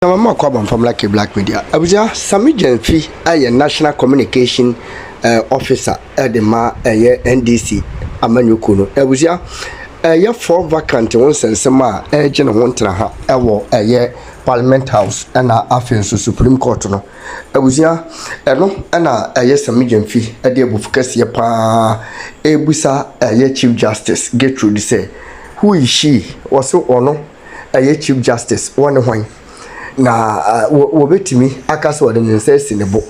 I'm from like Black Media. I was Sammy Gyamfi, a national communication officer at the NDC. Amanyukuno. I was ya 4 vacant ones and some general one a Parliament House and a Supreme Court. No, I was Sammy Gyamfi a dear Bufkasi pa Ebusa a Chief Justice get through the say who is she was so honor a Chief Justice one. Na wobetimi akaso de nsense ne bo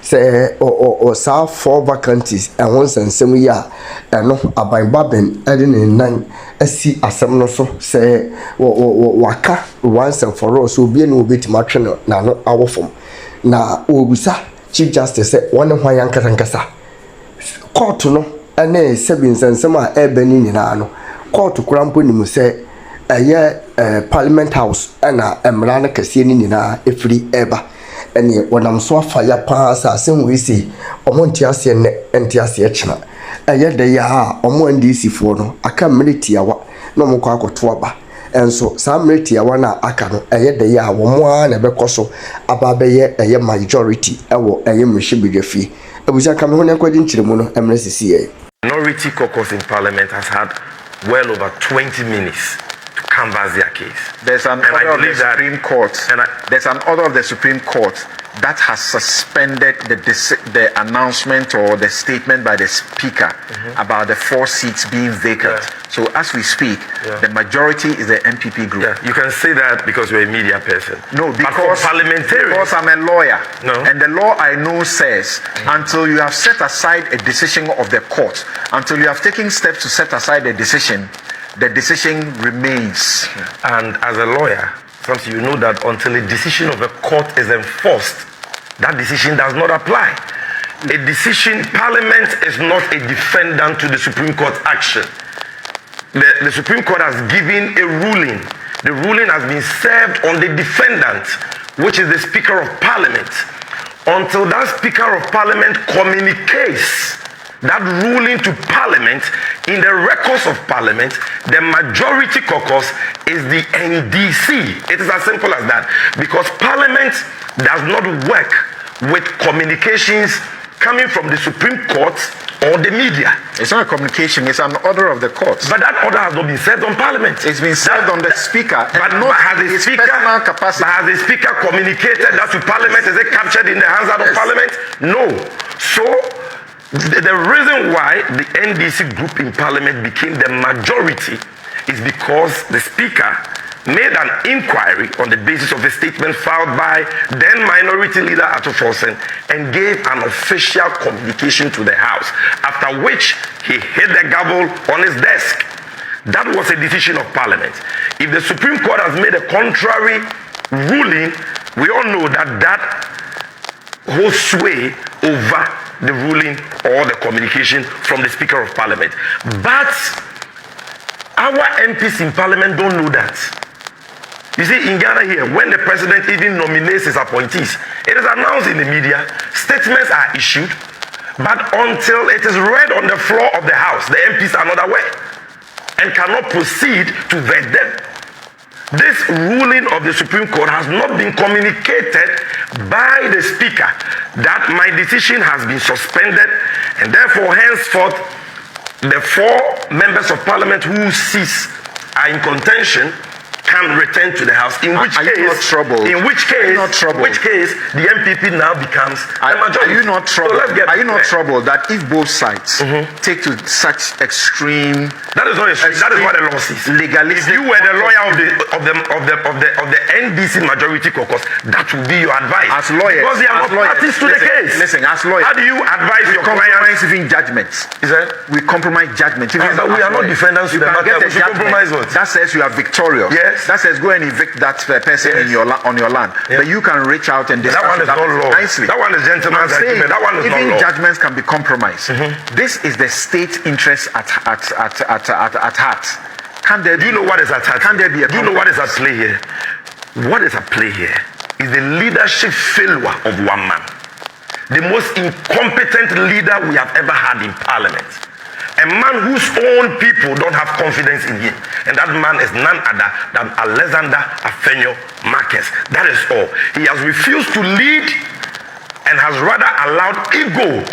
se o sa 4 vacancies and once and some year no abanba ben ede ne nan asi asem no so se waka once and for all so obi na obetimi atwe na no awofom na obusa Chief Justice se won hwan yankasa court no ene sebi nsensem a ebeni nyina no court kurampo nimu se Parliament House and Emrana Cassini Nina, a free eba, and when I'm so fire pass, as we see, or Montiasi and Tiasiachna. And yet they are on one DC for no, I can't military no more twaba. And so some military wana akano, and yet they are one and becoso about a majority, a yam fee. I was a coming according to the mono MSCA. Minority caucus in Parliament has had well over 20 minutes. Canvass their case. There's an order of the Supreme Court. There's an order of the Supreme Court that has suspended the announcement or the statement by the Speaker about the 4 seats being vacant. Yeah. So as we speak, the majority is the MPP group. Yeah. You can say that because you're a media person. No, because I'm a lawyer. No. And the law I know says until you have set aside a decision of the court, until you have taken steps to set aside a decision, the decision remains. And as a lawyer, sometimes you know that until a decision of a court is enforced, that decision does not apply. A decision, Parliament is not a defendant to the Supreme Court action. The Supreme Court has given a ruling. The ruling has been served on the defendant, which is the Speaker of Parliament. Until that Speaker of Parliament communicates that ruling to Parliament in the records of Parliament, the majority caucus is the NDC. It is as simple as that. Because Parliament does not work with communications coming from the Supreme Court or the media. It's not a communication, it's an order of the court. But that order has not been served on Parliament. It's been served on the Speaker. But has the Speaker communicated that to Parliament? Is it captured in the hands of Parliament? No. So the reason why the NDC group in Parliament became the majority is because the Speaker made an inquiry on the basis of a statement filed by then Minority Leader Ato Forsen and gave an official communication to the House, after which he hit the gavel on his desk. That was a decision of Parliament. If the Supreme Court has made a contrary ruling, we all know that holds sway over the ruling or the communication from the Speaker of Parliament. But our MPs in Parliament don't know that. You see, in Ghana here, when the president even nominates his appointees, it is announced in the media, statements are issued, but until it is read on the floor of the House, the MPs are not aware and cannot proceed to vet them. This ruling of the Supreme Court has not been communicated by the Speaker that my decision has been suspended, and therefore henceforth the 4 members of Parliament whose seats are in contention can return to the House. In which case the MPP now becomes a majority. Are you not troubled? Are you not troubled that if both sides take to such extreme? That is not extreme. That is what the law says. Legalistic. If you were the lawyer of the NDC majority caucus, that would be your advice. As lawyers, because they are not parties to the case. Listen, as lawyers, how do you advise your clients? Even judgments. Is that we compromise judgment. We are not defendants. You can get a compromise that says you are victorious. Yes. That says go and evict that person on your land. Yes. But you can reach out and discuss that one is not law. Nicely. That one is gentleman's agreement. That one is not law. Even judgments can be compromised. This is the state interest at heart. Do you know what is at heart? Can there be a? Do you know what is at play here? What is at play here is the leadership failure of one man. The most incompetent leader we have ever had in Parliament. A man whose own people don't have confidence in him. And that man is none other than Alexander Afenyo Marcus. That is all. He has refused to lead and has rather allowed ego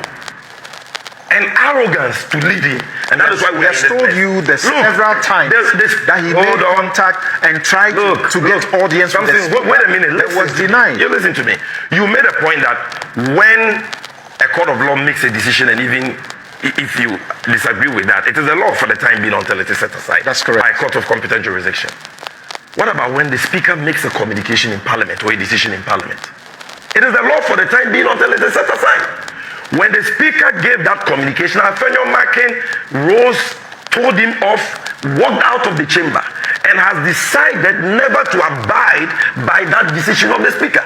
and arrogance to lead him. And that is why we have told you several times that he made contact and tried to get audience with the speaker. Wait a minute. It was denied. You listen to me. You made a point that when a court of law makes a decision, and even if you disagree with that, it is a law for the time being until it is set aside. That's correct. By a court of competent jurisdiction. What about when the speaker makes a communication in parliament or a decision in parliament? It is the law for the time being until it is set aside. When the speaker gave that communication, Afenyo Marcus rose, told him off, walked out of the chamber, and has decided never to abide by that decision of the speaker.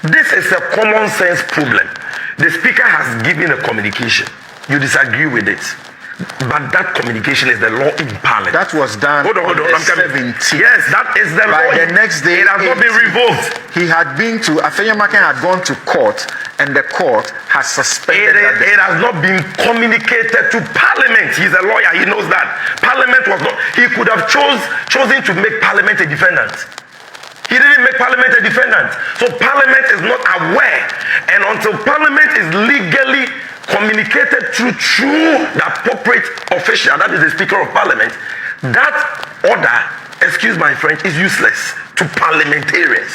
This is a common sense problem. The speaker has given a communication. You disagree with it. But that communication is the law in parliament. That was done on the 17th. Yes, that is the law. By the next day, it has not been revoked. He had been to, Afenyo Marcus had gone to court, and the court has suspended that. It has not been communicated to parliament. He's a lawyer, he knows that. Parliament was not, he could have chosen to make parliament a defendant. He didn't make parliament a defendant. So parliament is not aware. And until parliament is legally communicated through the appropriate official, that is the Speaker of Parliament, that order, excuse my French, is useless to parliamentarians.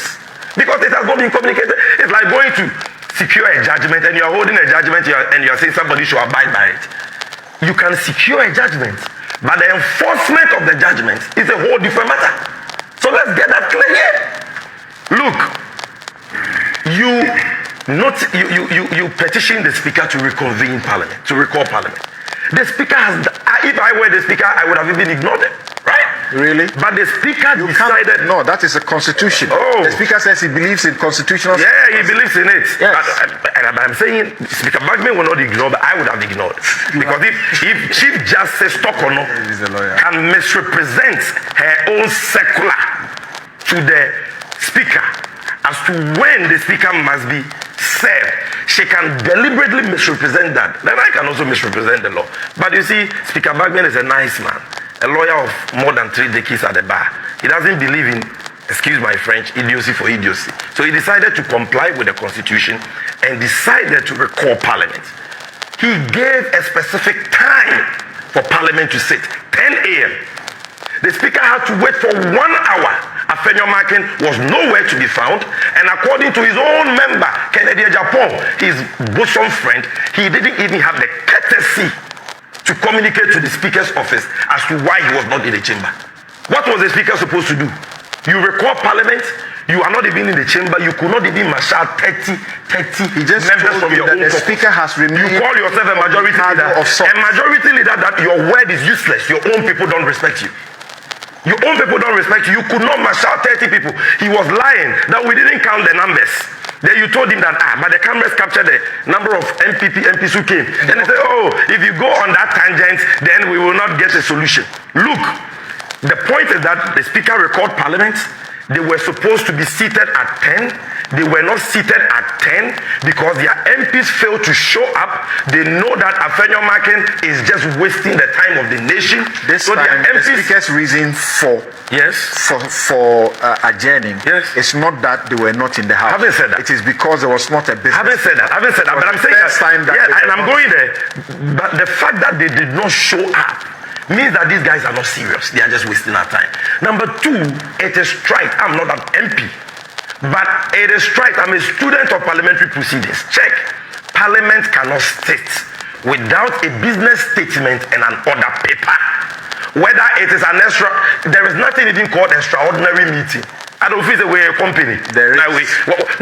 Because it has not been communicated. It's like going to secure a judgment and you're holding a judgment and you're saying somebody should abide by it. You can secure a judgment, but the enforcement of the judgment is a whole different matter. So let's get that clear here. Look, you petition the speaker to reconvene parliament, to recall parliament. The speaker has, if I were the speaker, I would have even ignored it, right? Really? But the speaker decided. No, that is a constitution. Oh. The speaker says he believes in constitutional. Yeah, he believes in it. Yes. But I'm saying Speaker Bagman will not ignore, but I would have ignored. Because if Chief Justice Tokono can misrepresent her own circular to the speaker as to when the speaker must be served, she can deliberately misrepresent that. Then I can also misrepresent the law. But you see, Speaker Bagman is a nice man, a lawyer of more than 3 decades at the bar. He doesn't believe in, excuse my French, idiocy for idiocy. So he decided to comply with the constitution and decided to recall parliament. He gave a specific time for parliament to sit, 10 a.m. The speaker had to wait for 1 hour. Afenyo Marcus was nowhere to be found, and according to his own member, Kennedy Japan, his bosom friend, he didn't even have the courtesy to communicate to the speaker's office as to why he was not in the chamber. What was the speaker supposed to do? You recall parliament, you are not even in the chamber, you could not even marshal 30 members from your own the speaker has removed. You call yourself a majority leader. A majority leader that your word is useless, your own people don't respect you. Your own people don't respect you. You could not marshal 30 people. He was lying that we didn't count the numbers. Then you told him that, but the cameras captured the number of MPs who came. Then they said, if you go on that tangent, then we will not get a solution. Look, the point is that the speaker recalled parliament. They were supposed to be seated at 10. They were not seated at 10 because their MPs failed to show up. They know that Afenyo Marcus is just wasting the time of the nation. This so time, the speaker's reason for adjourning is not that they were not in the house. Having said that, it is because there was not a business. Having said that, but I'm saying that, and I'm going there. But the fact that they did not show up means that these guys are not serious. They are just wasting our time. Number 2, it is right. I'm not an MP. But it is right. I'm a student of parliamentary proceedings. Check. Parliament cannot sit without a business statement and an order paper. Whether it is an there is nothing even called extraordinary meeting. I don't feel the way a company. There is.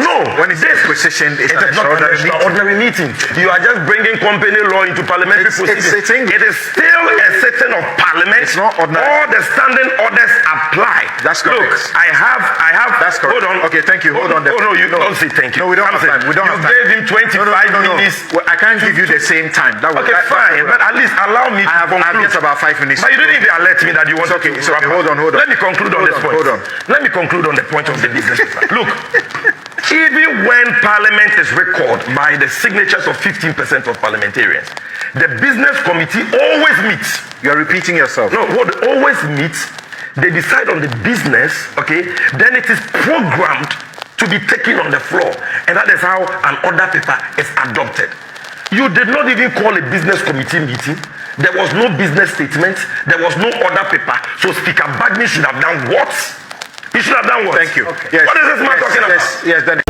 No. When it's this position, it's not an extraordinary meeting. You are just bringing company law into parliamentary proceedings. It is still a sitting of parliament. It's not ordinary. All the standing orders apply. That's correct. Look, I have. That's correct. Hold on. Okay, thank you. Hold on. No, you don't say thank you. No, we don't have time. We don't have time. You gave him 25 minutes. Well, I can't give you the same time. Okay, fine. But at least allow me to conclude. I have just about 5 minutes. But you didn't even alert me that you want to. It's okay. Hold on. Let me conclude on this point. Hold on. Let me conclude on the point of the business. Look, even when parliament is recalled by the signatures of 15% of parliamentarians, The business committee always meets. You're repeating yourself. No, what they always meet, they decide on the business, okay? Then it is programmed to be taken on the floor. And that is how an order paper is adopted. You did not even call a business committee meeting. There was no business statement. There was no order paper. So Speaker Bagni should have done what? He should have done what? Thank you. Okay. Yes. What is this man talking about? Yes, then